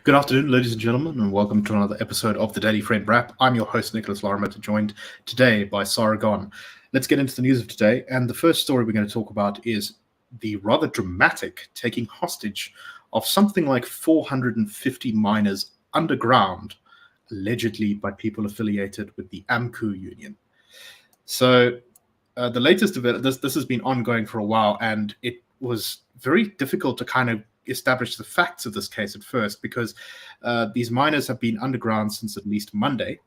Good afternoon, ladies and gentlemen, and welcome to another episode of the Daily Friend Wrap. I'm your host, Nicholas Lorimer, joined today by Sara Gon. Let's get into the news of today. And the first story we're going to talk about is the rather dramatic taking hostage of something like 450 miners underground, allegedly by people affiliated with the AMCU union. So the latest development, this has been ongoing for a while, and it was very difficult to kind of establish the facts of this case at first because these miners have been underground since at least Monday.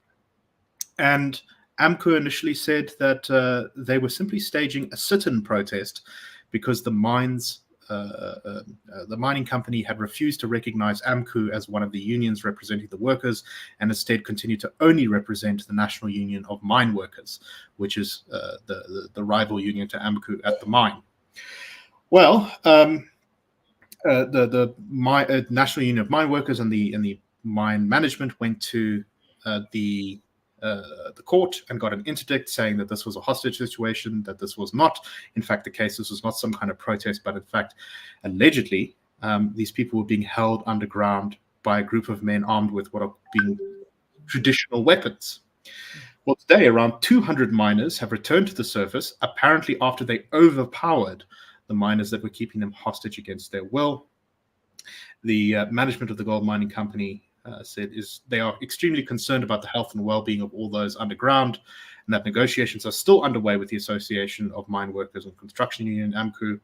And AMCU initially said that they were simply staging a sit-in protest because the mining company had refused to recognize AMCU as one of the unions representing the workers, and instead continued to only represent the National Union of Mine Workers, which is the rival union to AMCU at the mine. Well, the National Union of Mine Workers and the mine management went to the court and got an interdict saying that this was a hostage situation, that this was not, in fact, the case. This was not some kind of protest, but in fact, allegedly, these people were being held underground by a group of men armed with what are being traditional weapons. Well, today, around 200 miners have returned to the surface, apparently after they overpowered the miners that were keeping them hostage against their will. The management of the gold mining company said they are extremely concerned about the health and well-being of all those underground, and that negotiations are still underway with the Association of Mine Workers and Construction Union, AMCU.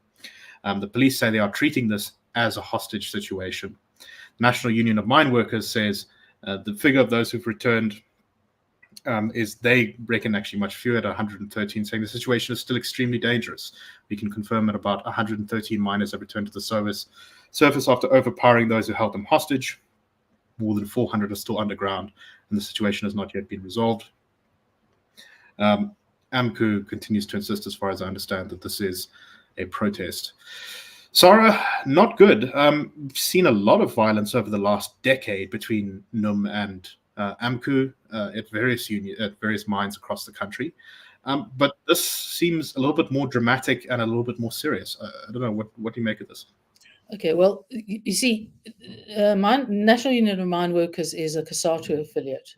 The police say they are treating this as a hostage situation. The National Union of Mine Workers says the figure of those who've returned is they reckon actually much fewer, at 113, saying the situation is still extremely dangerous. We can confirm that about 113 miners have returned to the surface after overpowering those who held them hostage. More than 400 are still underground, and the situation has not yet been resolved. AMCU continues to insist, as far as I understand, that this is a protest. Sara, not good. We've seen a lot of violence over the last decade between NUM and AMCU at various mines across the country. But this seems a little bit more dramatic and a little bit more serious. I don't know, what do you make of this? Okay, well, you see, National Union of Mine Workers is a COSATU affiliate,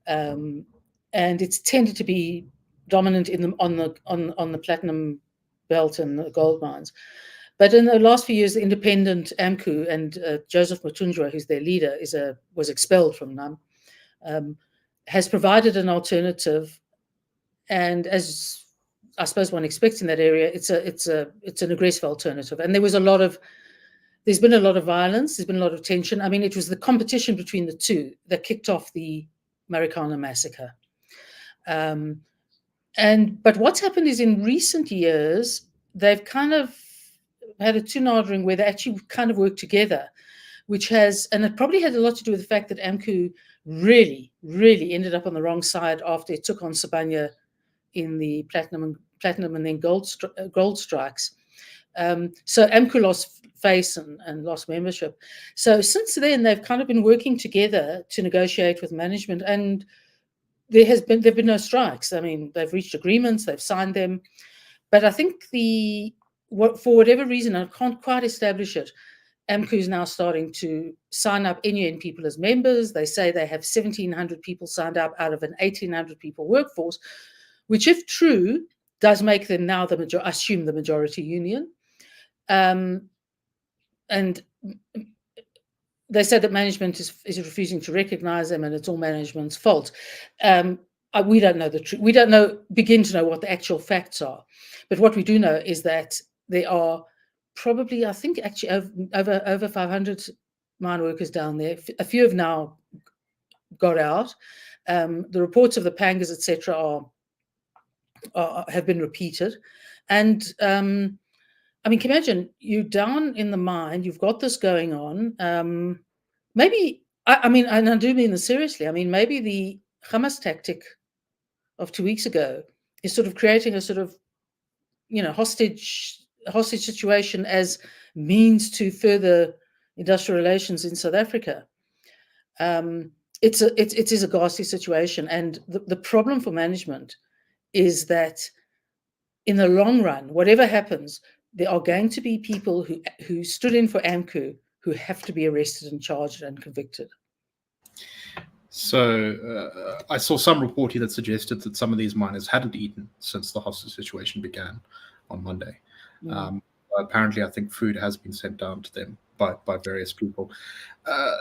and it's tended to be dominant on the platinum belt and the gold mines. But in the last few years, the independent AMCU and Joseph Matunjwa, who's their leader, was expelled from NUM, has provided an alternative, and as I suppose one expects in that area, it's an aggressive alternative. And there's been a lot of violence, there's been a lot of tension. I mean, it was the competition between the two that kicked off the Marikana massacre. But what's happened is, in recent years, they've kind of had a two-nardering where they actually kind of work together, and it probably had a lot to do with the fact that AMCU really, really ended up on the wrong side after it took on Sibanye in the platinum and then gold strikes. So AMCU lost face and lost membership. So since then, they've kind of been working together to negotiate with management, and there've been no strikes. I mean, they've reached agreements, they've signed them, but I think for whatever reason, I can't quite establish it, AMCU is now starting to sign up NUN people as members. They say they have 1,700 people signed up out of an 1,800 people workforce, which, if true, does make them now the majority union. And they said that management is refusing to recognize them, and it's all management's fault. We don't know the truth. We don't begin to know what the actual facts are. But what we do know is that there are probably, I think, actually over 500 mine workers down there. A few have now got out. The reports of the pangas, etc., have been repeated. And I mean, can you imagine, you're down in the mine, you've got this going on. Maybe, I mean, and I do mean this seriously, I mean, maybe the Hamas tactic of 2 weeks ago is sort of creating a sort of, hostage situation as means to further industrial relations in South Africa. It is a ghastly situation, and the problem for management is that in the long run, whatever happens, there are going to be people who stood in for AMCU who have to be arrested and charged and convicted. So I saw some reporting that suggested that some of these miners hadn't eaten since the hostage situation began on Monday. Apparently, I think food has been sent down to them by various people. A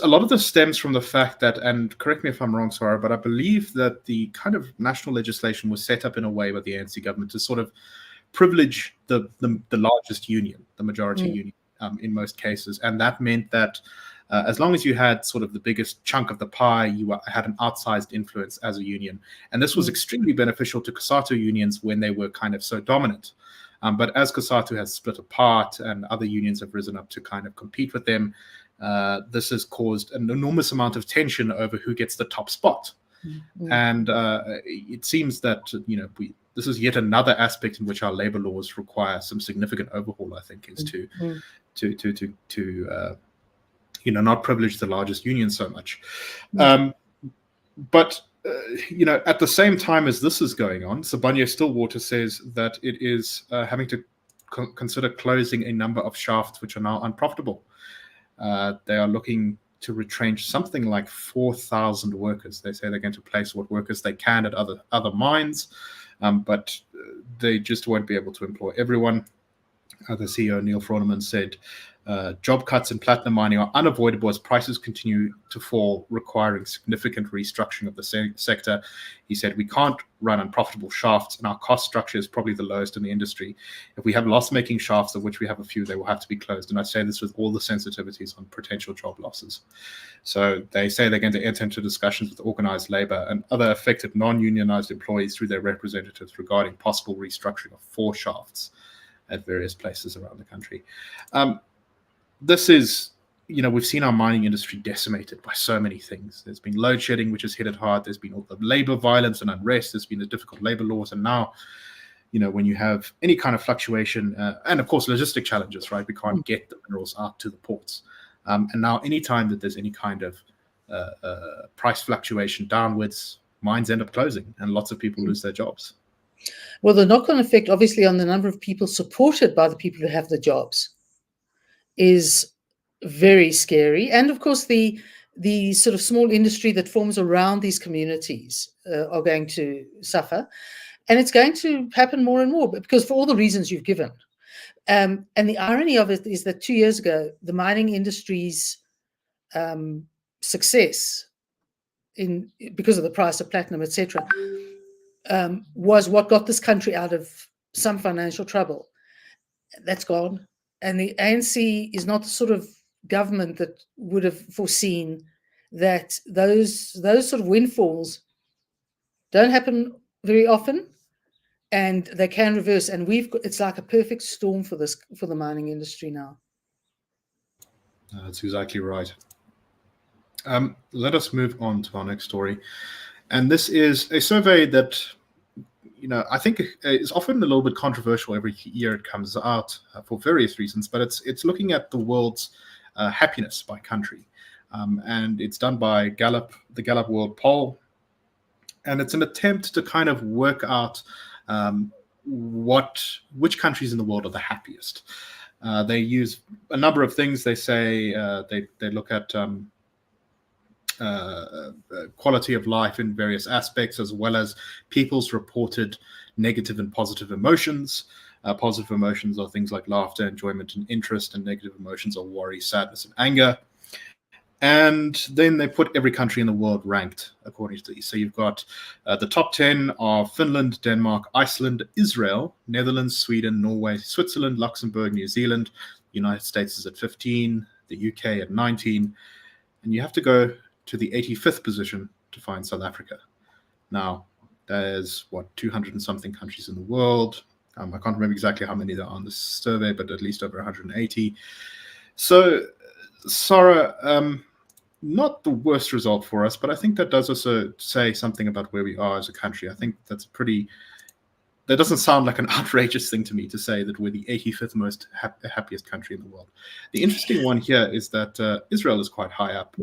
lot of this stems from the fact that, and correct me if I'm wrong, Sara, but I believe that the kind of national legislation was set up in a way by the ANC government to sort of privilege the largest union, the majority union, in most cases, and that meant that as long as you had sort of the biggest chunk of the pie, you had an outsized influence as a union. And this was extremely beneficial to COSATU unions when they were kind of so dominant. But as COSATU has split apart and other unions have risen up to kind of compete with them, this has caused an enormous amount of tension over who gets the top spot. And it seems that, this is yet another aspect in which our labor laws require some significant overhaul, I think, is to not privilege the largest union so much. But at the same time as this is going on, Sibanye-Stillwater says that it is having to consider closing a number of shafts which are now unprofitable. They are looking to retrench something like 4,000 workers. They say they're going to place what workers they can at other mines, but they just won't be able to employ everyone. The CEO, Neil Froneman, said job cuts in platinum mining are unavoidable as prices continue to fall, requiring significant restructuring of the sector. He said, we can't run unprofitable shafts, and our cost structure is probably the lowest in the industry. If we have loss-making shafts, of which we have a few, they will have to be closed. And I say this with all the sensitivities on potential job losses. So they say they're going to enter into discussions with organized labor and other affected non-unionized employees through their representatives regarding possible restructuring of 4 shafts at various places around the country. This is, we've seen our mining industry decimated by so many things. There's been load shedding, which has hit it hard. There's been all the labor violence and unrest. There's been the difficult labor laws. And now, when you have any kind of fluctuation, and of course, logistic challenges, right? We can't get the minerals out to the ports. And now anytime that there's any kind of price fluctuation downwards, mines end up closing and lots of people lose their jobs. Well, the knock-on effect, obviously, on the number of people supported by the people who have the jobs is very scary. And of course, the sort of small industry that forms around these communities are going to suffer. And it's going to happen more and more, because for all the reasons you've given. And the irony of it is that 2 years ago, the mining industry's success because of the price of platinum, etc., was what got this country out of some financial trouble. That's gone. And the ANC is not the sort of government that would have foreseen that those sort of windfalls don't happen very often, and they can reverse. And it's like a perfect storm for the mining industry now. That's exactly right. Let us move on to our next story. And this is a survey that, I think is often a little bit controversial every year it comes out for various reasons, but it's looking at the world's happiness by country. And it's done by Gallup, the Gallup World Poll. And it's an attempt to kind of work out which countries in the world are the happiest. They use a number of things. They say they look at quality of life in various aspects, as well as people's reported negative and positive emotions. Positive emotions are things like laughter, enjoyment, and interest, and negative emotions are worry, sadness, and anger. And then they put every country in the world ranked according to these. So you've got the top 10 are Finland, Denmark, Iceland, Israel, Netherlands, Sweden, Norway, Switzerland, Luxembourg, New Zealand. The United States is at 15, the UK at 19. And you have to go to the 85th position to find South Africa. Now, there's 200 and something countries in the world. I can't remember exactly how many there are on this survey, but at least over 180. So, Sara, not the worst result for us, but I think that does also say something about where we are as a country. I think that doesn't sound like an outrageous thing to me to say that we're the 85th most happiest country in the world. The interesting one here is that Israel is quite high up,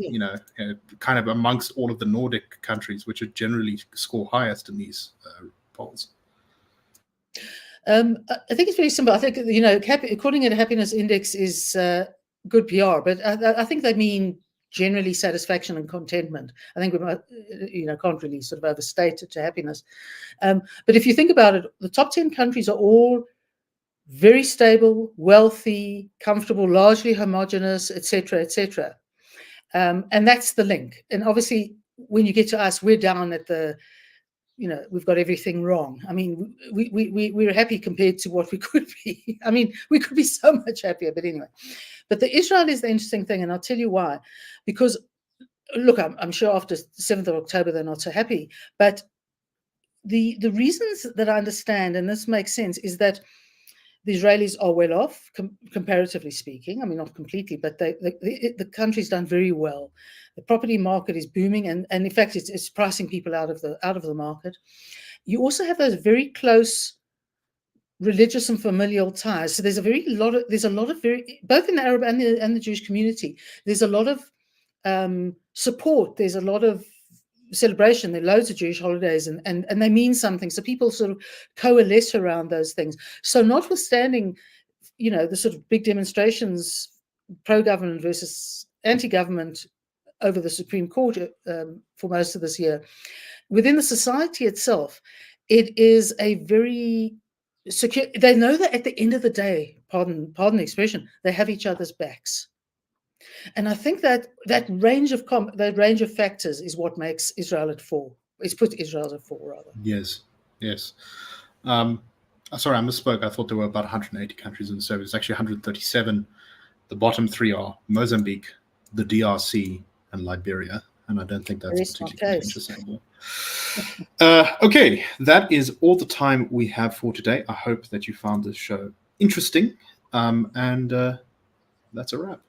kind of amongst all of the Nordic countries, which are generally score highest in these polls. I think it's very simple. I think, calling it a happiness index is good PR, but I think they mean generally satisfaction and contentment. I think we might, can't really sort of overstate it to happiness. But if you think about it, the top 10 countries are all very stable, wealthy, comfortable, largely homogenous, etc., etc. And that's the link. And obviously, when you get to us, we're down at the, we've got everything wrong. I mean, we're happy compared to what we could be. I mean, we could be so much happier, but anyway. But the Israel is the interesting thing, and I'll tell you why. Because, look, I'm sure after 7th of October, they're not so happy. But the reasons that I understand, and this makes sense, is that the Israelis are well off, comparatively speaking. I mean, not completely, but the country's done very well. The property market is booming, and in fact, it's pricing people out of the market. You also have those very close religious and familial ties. So there's a lot of both in the Arab and the Jewish community. There's a lot of support. There's a lot of celebration. There are loads of Jewish holidays, and they mean something. So people sort of coalesce around those things. So notwithstanding, the sort of big demonstrations, pro-government versus anti-government over the Supreme Court for most of this year, within the society itself, it is a very secure. They know that at the end of the day, pardon the expression, they have each other's backs. And I think that range of factors is what makes Israel at 4. It's put Israel at 4, rather. Yes. Sorry, I misspoke. I thought there were about 180 countries in the survey. It's actually 137. The bottom 3 are Mozambique, the DRC, and Liberia. And I don't think that's particularly interesting. Okay, that is all the time we have for today. I hope that you found this show interesting. And that's a wrap.